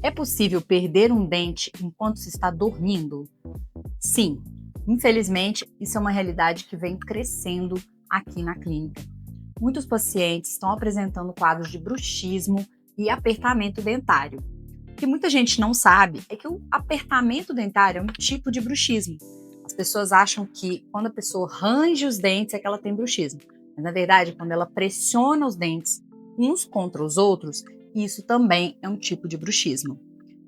É possível perder um dente enquanto se está dormindo? Sim, infelizmente, isso é uma realidade que vem crescendo aqui na clínica. Muitos pacientes estão apresentando quadros de bruxismo e apertamento dentário. O que muita gente não sabe é que o apertamento dentário é um tipo de bruxismo. As pessoas acham que quando a pessoa range os dentes é que ela tem bruxismo. Mas, na verdade, quando ela pressiona os dentes uns contra os outros, isso também é um tipo de bruxismo.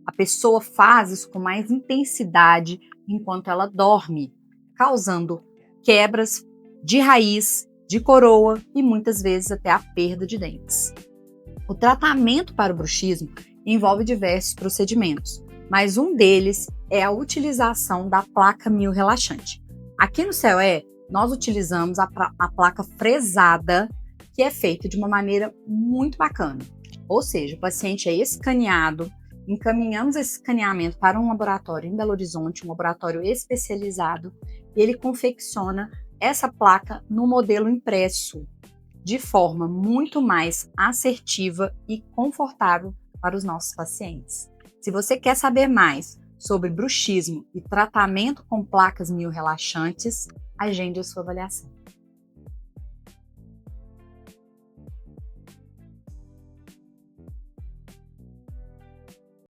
A pessoa faz isso com mais intensidade enquanto ela dorme, causando quebras de raiz, de coroa e muitas vezes até a perda de dentes. O tratamento para o bruxismo envolve diversos procedimentos, mas um deles é a utilização da placa mio-relaxante. Aqui no COE, nós utilizamos a placa fresada, que é feita de uma maneira muito bacana. Ou seja, o paciente é escaneado, encaminhamos esse escaneamento para um laboratório em Belo Horizonte, um laboratório especializado, e ele confecciona essa placa no modelo impresso, de forma muito mais assertiva e confortável para os nossos pacientes. Se você quer saber mais sobre bruxismo e tratamento com placas mio-relaxantes, agende a sua avaliação.